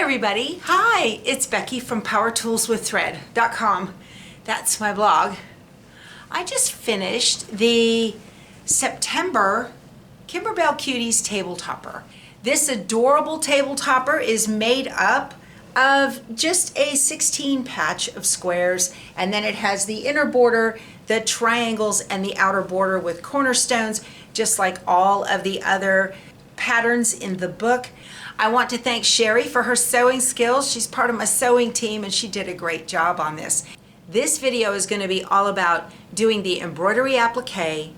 everybody. Hi, it's Becky from PowerToolsWithThread.com. That's my blog. I just finished the September Kimberbell Cuties table topper. This adorable table topper is made up of just a 16 patch of squares, and then it has the inner border, the triangles, and the outer border with cornerstones, just like all of the other patterns in the book. I want to thank Sherry for her sewing skills. She's part of my sewing team and she did a great job on this. This video is going to be all about doing the embroidery applique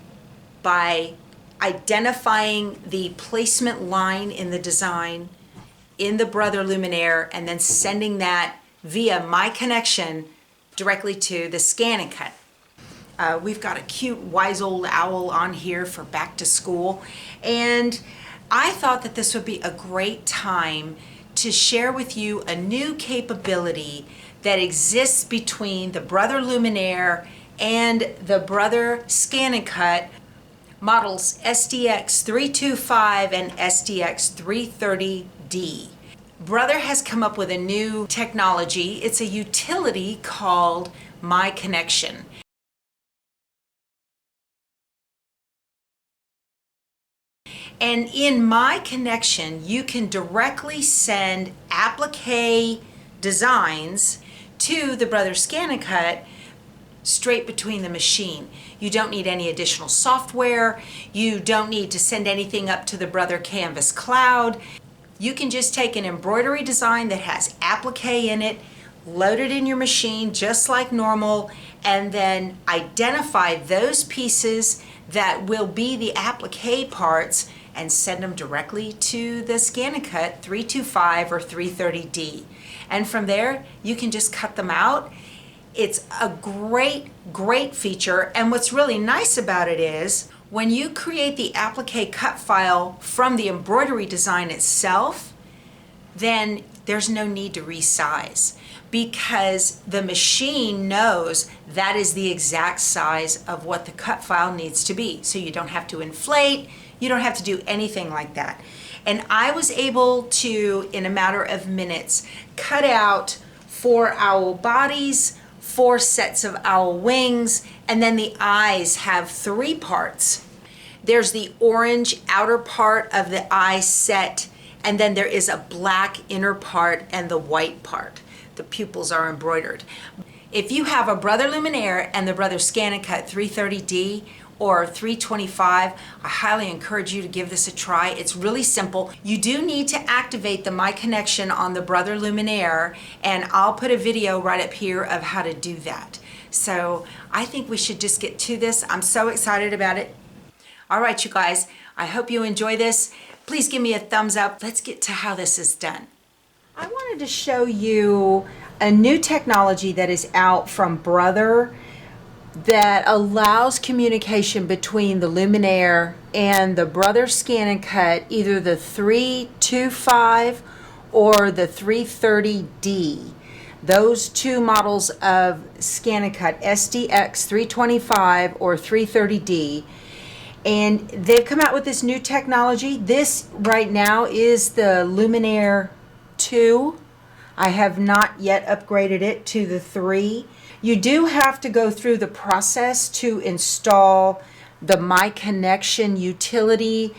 by identifying the placement line in the design in the Brother Luminaire and then sending that via MyConnection directly to the ScanNCut. We've got a cute wise old owl on here for back to school, and I thought that this would be a great time to share with you a new capability that exists between the Brother Luminaire and the Brother ScanNCut models SDX325 and SDX330D. Brother has come up with a new technology. It's a utility called MyConnection. And in MyConnection, you can directly send applique designs to the Brother ScanNCut straight between the machine. You don't need any additional software. You don't need to send anything up to the Brother Canvas cloud. You can just take an embroidery design that has applique in it, load it in your machine just like normal, and then identify those pieces that will be the applique parts and send them directly to the ScanNCut 325 or 330D. And from there, you can just cut them out. It's a great feature. And what's really nice about it is when you create the applique cut file from the embroidery design itself, then there's no need to resize because the machine knows that is the exact size of what the cut file needs to be. So you don't have to inflate, you don't have to do anything like that. And I was able to, in a matter of minutes, cut out 4 owl bodies, 4 sets of owl wings, and then the eyes have 3 parts. There's the orange outer part of the eye set, and then there is a black inner part and the white part. The pupils are embroidered. If you have a Brother Luminaire and the Brother ScanNCut 330D or 325, I highly encourage you to give this a try. It's really simple. You do need to activate the MyConnection on the Brother Luminaire, and I'll put a video right up here of how to do that. So I think we should just get to this. I'm so excited about it. All right, you guys, I hope you enjoy this. Please give me a thumbs up. Let's get to how this is done. I wanted to show you a new technology that is out from Brother that allows communication between the Luminaire and the Brother ScanNCut, either the 325 or the 330D. Those 2 models of ScanNCut, SDX325 or 330D. And they've come out with this new technology. This right now is the Luminaire 2. I have not yet upgraded it to the 3. You do have to go through the process to install the MyConnection utility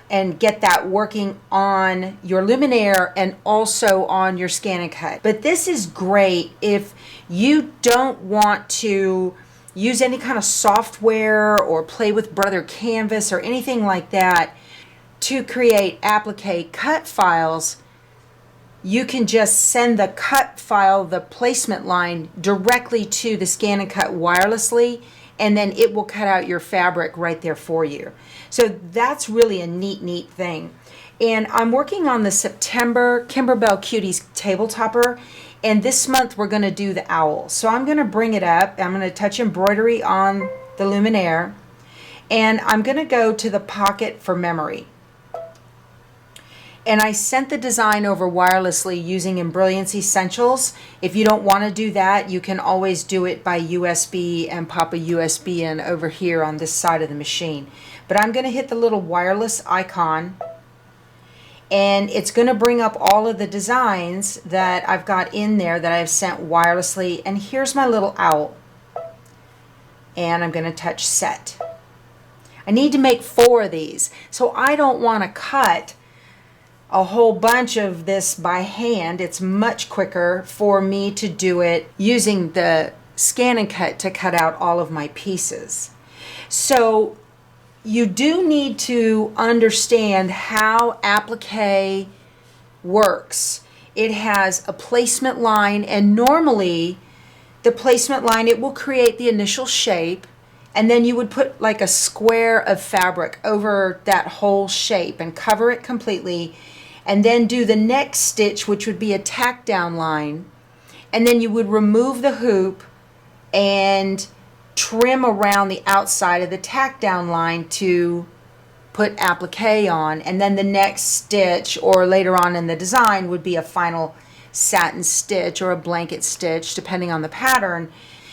and get that working on your Luminaire and also on your ScanNCut. But this is great if you don't want to use any kind of software or play with Brother Canvas or anything like that to create applique cut files. You can just send the cut file, the placement line, directly to the ScanNCut wirelessly, and then it will cut out your fabric right there for you. So that's really a neat thing. And I'm working on the September Kimberbell Cuties table topper, and this month we're going to do the owl. So I'm going to bring it up. I'm going to touch embroidery on the Luminaire, and I'm going to go to the pocket for memory. And I sent the design over wirelessly using Embrilliance Essentials. If you don't want to do that, you can always do it by USB and pop a USB in over here on this side of the machine. But I'm going to hit the little wireless icon, and it's going to bring up all of the designs that I've got in there that I've sent wirelessly. And here's my little owl, and I'm going to touch set. I need to make 4 of these, so I don't want to cut a whole bunch of this by hand. It's much quicker for me to do it using the ScanNCut to cut out all of my pieces. So you do need to understand how applique works. It has a placement line, and normally the placement line, it will create the initial shape, and then you would put like a square of fabric over that whole shape and cover it completely, and then do the next stitch, which would be a tack down line, and then you would remove the hoop and trim around the outside of the tack down line to put applique on, and then the next stitch, or later on in the design, would be a final satin stitch or a blanket stitch depending on the pattern.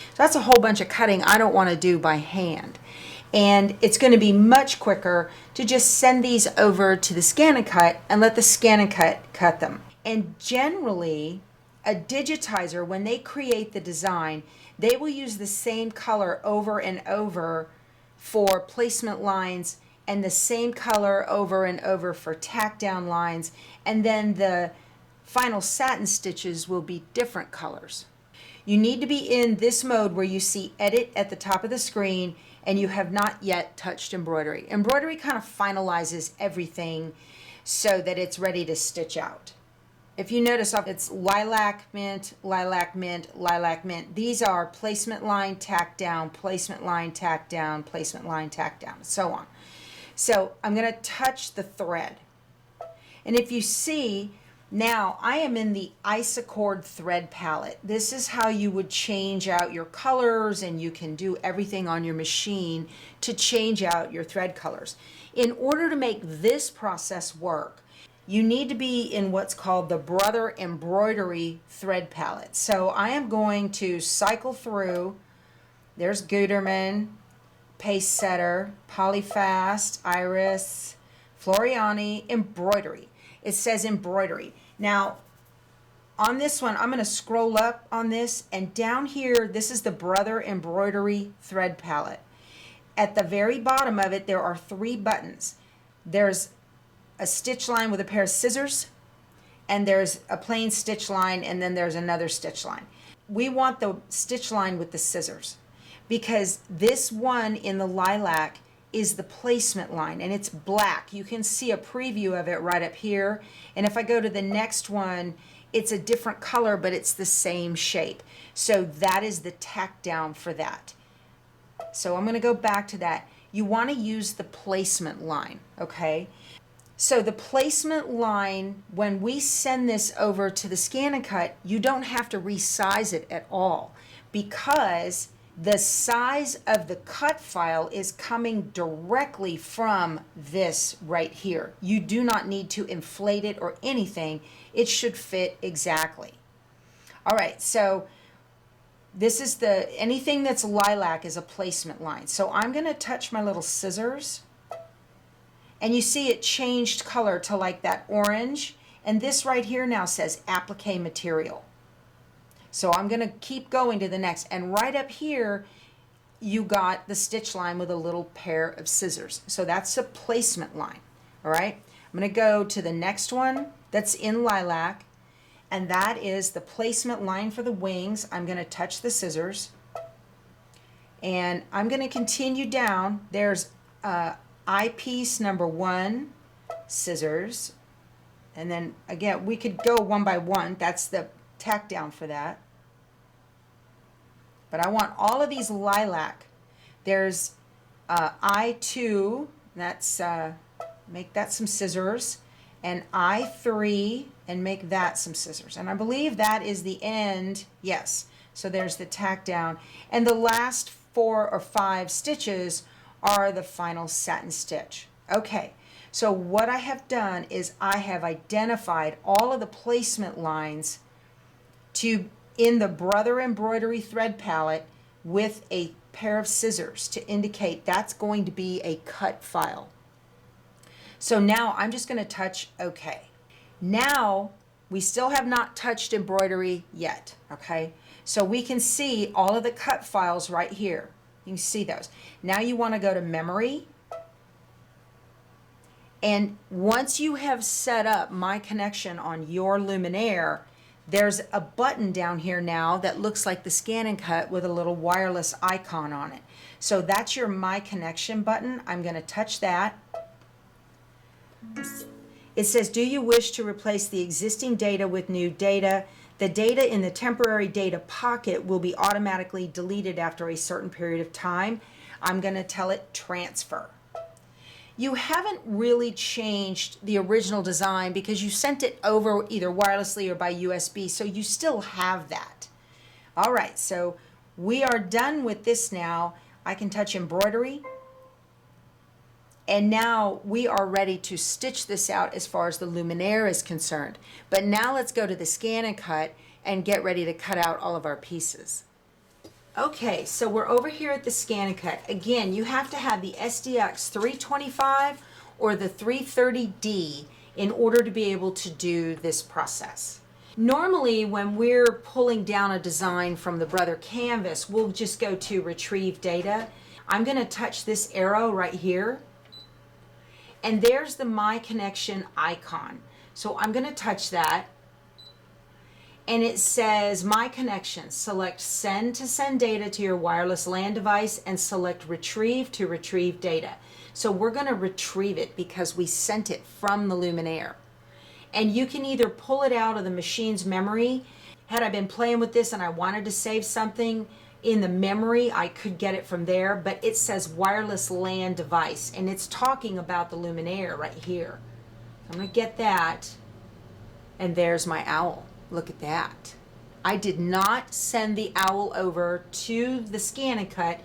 So that's a whole bunch of cutting I don't want to do by hand, and it's going to be much quicker to just send these over to the ScanNCut and let the ScanNCut cut them. And generally, a digitizer, when they create the design, they will use the same color over and over for placement lines, and the same color over and over for tack down lines, and then the final satin stitches will be different colors. You need to be in this mode where you see edit at the top of the screen and you have not yet touched embroidery. Embroidery kind of finalizes everything so that it's ready to stitch out. If you notice, it's lilac, mint, lilac, mint, lilac, mint. These are placement line, tack down, placement line, tack down, placement line, tack down, so on. So I'm going to touch the thread. And if you see, now I am in the Isocord thread palette. This is how you would change out your colors, and you can do everything on your machine to change out your thread colors. In order to make this process work, you need to be in what's called the Brother Embroidery thread palette. So I am going to cycle through. There's Gutermann, Pace Setter, Polyfast, Iris, Floriani, Embroidery. It says Embroidery. Now, on this one, I'm going to scroll up on this, and down here, this is the Brother Embroidery thread palette. At the very bottom of it, there are 3 buttons. There's a stitch line with a pair of scissors, and there's a plain stitch line, and then there's another stitch line. We want the stitch line with the scissors, because this one in the lilac is the placement line, and it's black. You can see a preview of it right up here, and if I go to the next one, it's a different color, but it's the same shape. So that is the tack down for that. So I'm going to go back to that. You want to use the placement line, okay? So the placement line, when we send this over to the ScanNCut, you don't have to resize it at all, because the size of the cut file is coming directly from this right here. You do not need to inflate it or anything. It should fit exactly. All right, so this is anything that's lilac is a placement line. So I'm going to touch my little scissors, and you see it changed color to like that orange, and this right here now says applique material. So I'm going to keep going to the next, and right up here you got the stitch line with a little pair of scissors. So that's a placement line. All right, I'm going to go to the next one that's in lilac, and that is the placement line for the wings. I'm going to touch the scissors, and I'm going to continue down. There's eyepiece number 1, scissors, and then again we could go one by one. That's the tack down for that. But I want all of these lilac. There's I2, that's make that some scissors, and I3, and make that some scissors. And I believe that is the end. Yes. So there's the tack down, and the last 4 or 5 stitches are the final satin stitch. Okay. So what I have done is I have identified all of the placement lines in the Brother Embroidery thread palette with a pair of scissors to indicate that's going to be a cut file. So now I'm just going to touch OK. Now we still have not touched embroidery yet, okay? So we can see all of the cut files right here. You can see those. Now you want to go to memory. And once you have set up MyConnection on your Luminaire, there's a button down here now that looks like the ScanNCut with a little wireless icon on it. So that's your MyConnection button. I'm going to touch that. It says, do you wish to replace the existing data with new data? The data in the temporary data pocket will be automatically deleted after a certain period of time. I'm going to tell it transfer. You haven't really changed the original design because you sent it over either wirelessly or by USB, so you still have that. All right, so we are done with this now. I can touch embroidery. And now we are ready to stitch this out as far as the Luminaire is concerned. But now let's go to the ScanNCut and get ready to cut out all of our pieces. Okay, so we're over here at the ScanNCut. Again, you have to have the SDX325 or the 330D in order to be able to do this process. Normally, when we're pulling down a design from the Brother canvas, we'll just go to retrieve data. I'm going to touch this arrow right here. And there's the MyConnection icon. So I'm going to touch that. And it says MyConnection. Select send to send data to your wireless LAN device and select retrieve to retrieve data. So we're going to retrieve it because we sent it from the Luminaire. And you can either pull it out of the machine's memory. Had I been playing with this and I wanted to save something in the memory, I could get it from there, but it says wireless LAN device, and it's talking about the Luminaire right here. I'm going to get that, and there's my owl. Look at that. I did not send the owl over to the ScanNCut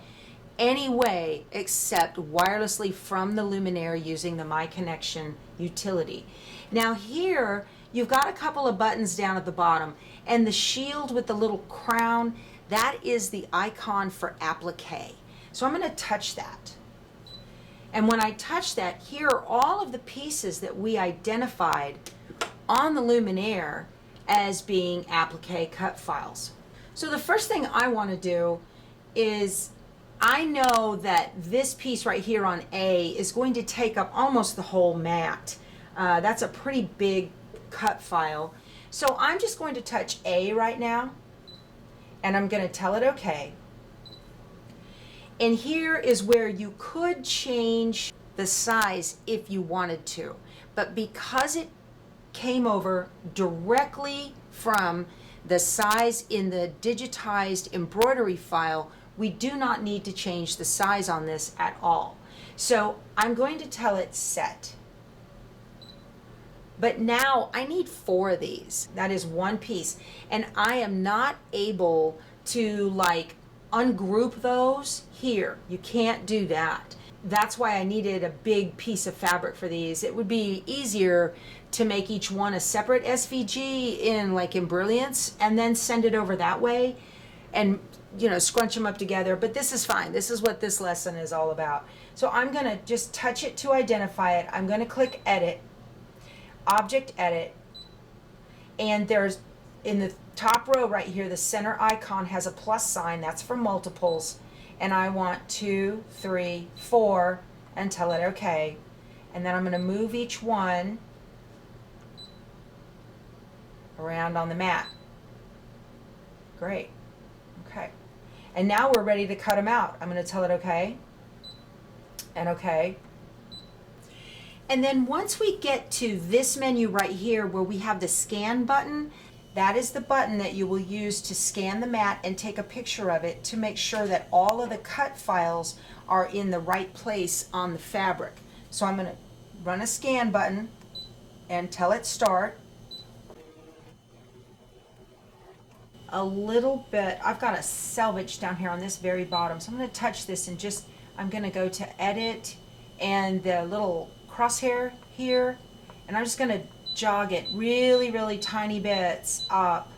any way except wirelessly from the Luminaire using the MyConnection utility. Now here, you've got a couple of buttons down at the bottom, and the shield with the little crown, that is the icon for Applique. So I'm going to touch that. And when I touch that, here are all of the pieces that we identified on the Luminaire as being Applique cut files. So the first thing I want to do is, I know that this piece right here on A is going to take up almost the whole mat. That's a pretty big cut file. So I'm just going to touch A right now. And I'm going to tell it OK. And here is where you could change the size if you wanted to. But because it came over directly from the size in the digitized embroidery file, we do not need to change the size on this at all. So I'm going to tell it set. But now I need 4 of these. That is one piece. And I am not able to like ungroup those here. You can't do that. That's why I needed a big piece of fabric for these. It would be easier to make each one a separate SVG in like in Brilliance and then send it over that way and scrunch them up together. But this is fine. This is what this lesson is all about. So I'm going to just touch it to identify it. I'm going to click edit. Object edit, and there's in the top row right here, the center icon has a plus sign. That's for multiples, and I want 2, 3, 4 and tell it OK. And then I'm going to move each one around on the mat. Great. Okay. And now we're ready to cut them out. I'm going to tell it OK and OK. And then once we get to this menu right here where we have the scan button, that is the button that you will use to scan the mat and take a picture of it to make sure that all of the cut files are in the right place on the fabric. So I'm going to run a scan button and tell it start. A little bit, I've got a selvage down here on this very bottom, so I'm going to touch this and just, I'm going to go to edit and the little crosshair here, and I'm just going to jog it really, really tiny bits up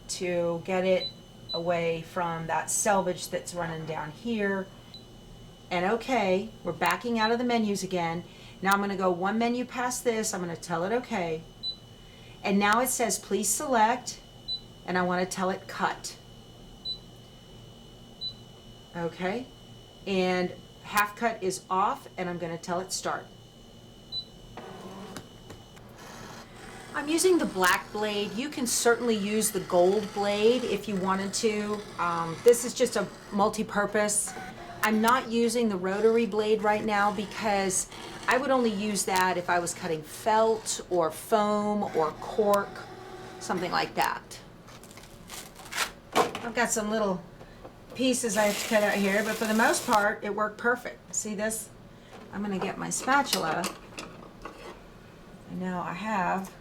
to get it away from that selvage that's running down here. And OK, we're backing out of the menus again. Now I'm going to go one menu past this. I'm going to tell it okay. And now it says please select, and I want to tell it cut. Okay. And half cut is off, and I'm going to tell it start. I'm using the black blade. You can certainly use the gold blade if you wanted to. This is just a multi-purpose. I'm not using the rotary blade right now because I would only use that if I was cutting felt or foam or cork, something like that. I've got some little pieces I have to cut out here, but for the most part, it worked perfect. See this? I'm gonna get my spatula. And now I have,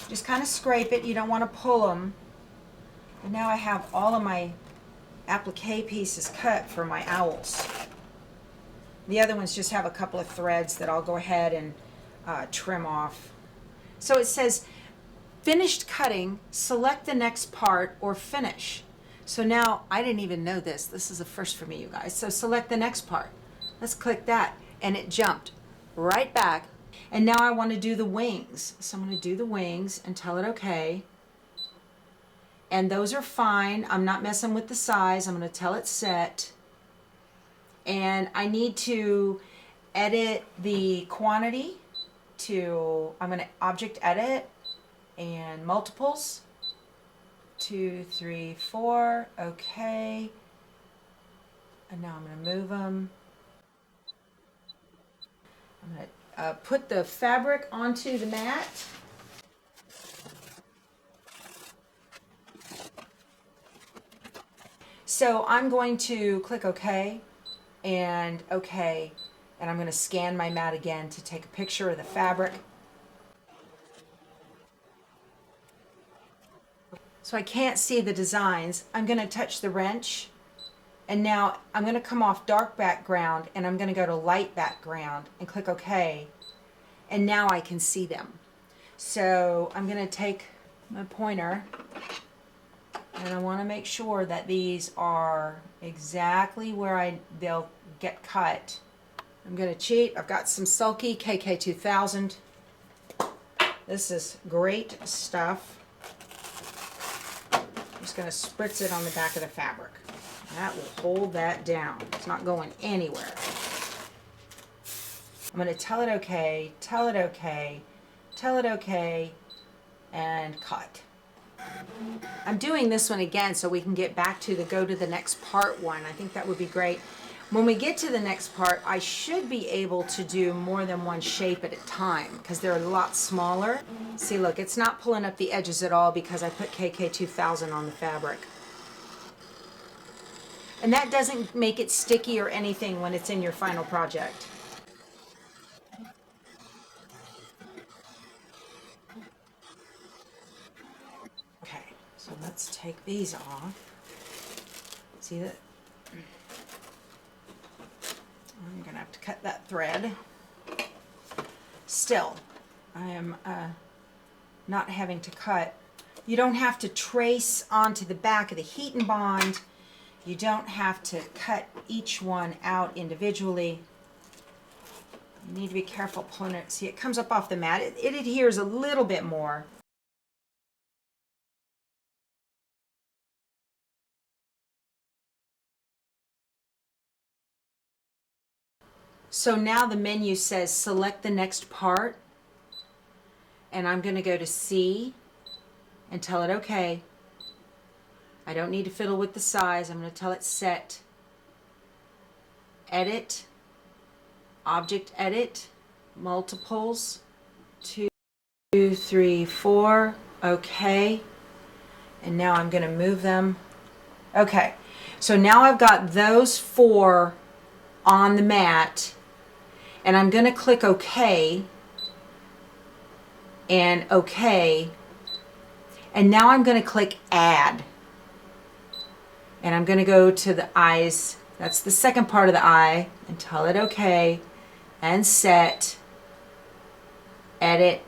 just kind of scrape it. You don't want to pull them. And now I have all of my applique pieces cut for my owls. The other ones just have a couple of threads that I'll go ahead and trim off. So it says finished cutting, select the next part or finish. So now I didn't even know this. This is a first for me, you guys. So select the next part. Let's click that. And it jumped right back. And now I want to do the wings. So I'm going to do the wings and tell it okay. And those are fine. I'm not messing with the size. I'm going to tell it set. And I need to edit the quantity to, I'm going to object edit and multiples. 2, 3, 4. Okay. And now I'm going to move them. I'm going to put the fabric onto the mat. So I'm going to click OK and OK, and I'm going to scan my mat again to take a picture of the fabric. So I can't see the designs. I'm going to touch the wrench. And now I'm going to come off dark background and I'm going to go to light background and click OK. And now I can see them. So I'm going to take my pointer and I want to make sure that these are exactly where they'll get cut. I'm going to cheat. I've got some Sulky KK2000. This is great stuff. I'm just going to spritz it on the back of the fabric. That will hold that down. It's not going anywhere. I'm going to tell it okay, tell it okay, tell it okay, and cut. I'm doing this one again so we can get back to the go to the next part one. I think that would be great. When we get to the next part, I should be able to do more than one shape at a time because they're a lot smaller. See, look, it's not pulling up the edges at all because I put KK2000 on the fabric. And that doesn't make it sticky or anything when it's in your final project. Okay, so let's take these off. See that? I'm gonna have to cut that thread. Still, I am not having to cut. You don't have to trace onto the back of the heat and bond. You don't have to cut each one out individually. You need to be careful pulling it. See, it comes up off the mat. It adheres a little bit more. So now the menu says select the next part. And I'm going to go to C and tell it okay. I don't need to fiddle with the size. I'm going to tell it set, edit, object edit, multiples, 2, 3, 4, okay. And now I'm going to move them. Okay, so now I've got those 4 on the mat and I'm going to click OK and OK. And now I'm going to click add. And I'm going to go to the eyes. That's the second part of the eye. And tell it okay. And set. Edit.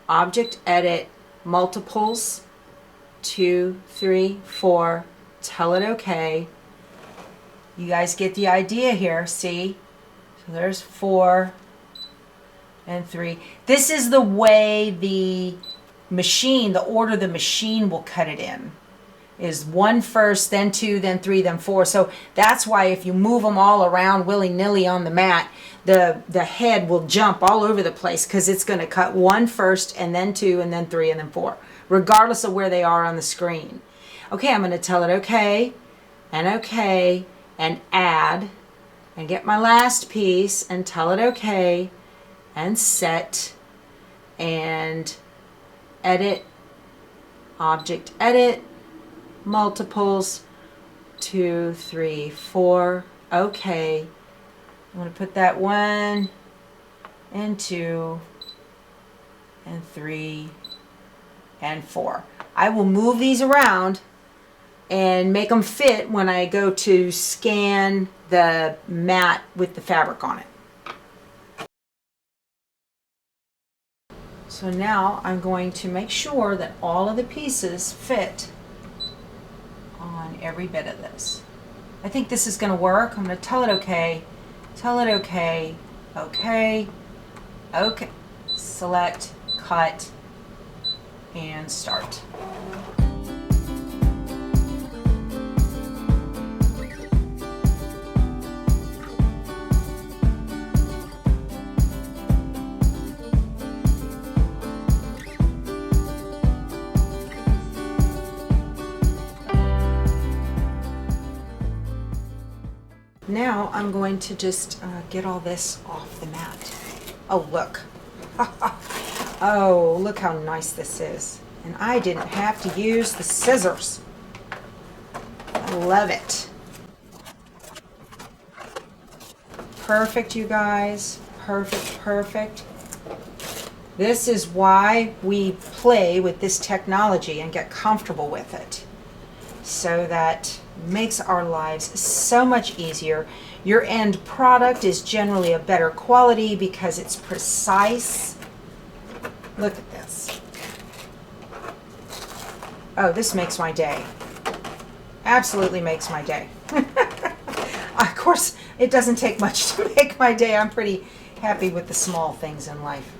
Object edit. Multiples. 2, 3, 4. Tell it okay. You guys get the idea here. See? So there's 4. and 3. This is the way the machine, the order the machine will cut it in, is 1 first, then 2, then 3, then 4. So that's why if you move them all around willy-nilly on the mat, the head will jump all over the place, because it's going to cut 1 first, and then 2, and then 3, and then 4, regardless of where they are on the screen. Okay, I'm going to tell it okay, and add, and get my last piece, and tell it okay, and set, and edit, object edit, multiples, 2, 3, 4, okay. I'm going to put that 1 and 2 and 3 and 4. I will move these around and make them fit when I go to scan the mat with the fabric on it. So now I'm going to make sure that all of the pieces fit on every bit of this. I think this is going to work. I'm going to tell it okay, okay, select, cut, and start. Now I'm going to just get all this off the mat. Oh, look. Oh, look how nice this is. And I didn't have to use the scissors. I love it. Perfect, you guys. Perfect, perfect. This is why we play with this technology and get comfortable with it, so that makes our lives so much easier. Your end product is generally a better quality because it's precise. Look at this. Oh, this makes my day. Absolutely makes my day. Of course, it doesn't take much to make my day. I'm pretty happy with the small things in life.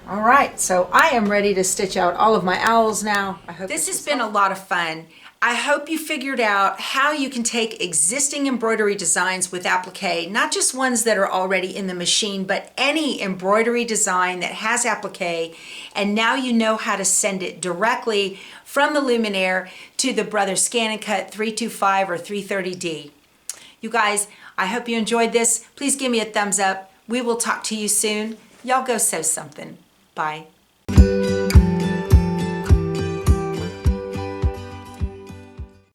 All right, so I am ready to stitch out all of my owls now. I hope this has been a lot of fun. I hope you figured out how you can take existing embroidery designs with applique, not just ones that are already in the machine, but any embroidery design that has applique, and now you know how to send it directly from the Luminaire to the Brother ScanNCut 325 or 330D. You guys, I hope you enjoyed this. Please give me a thumbs up. We will talk to you soon. Y'all go sew something. Bye.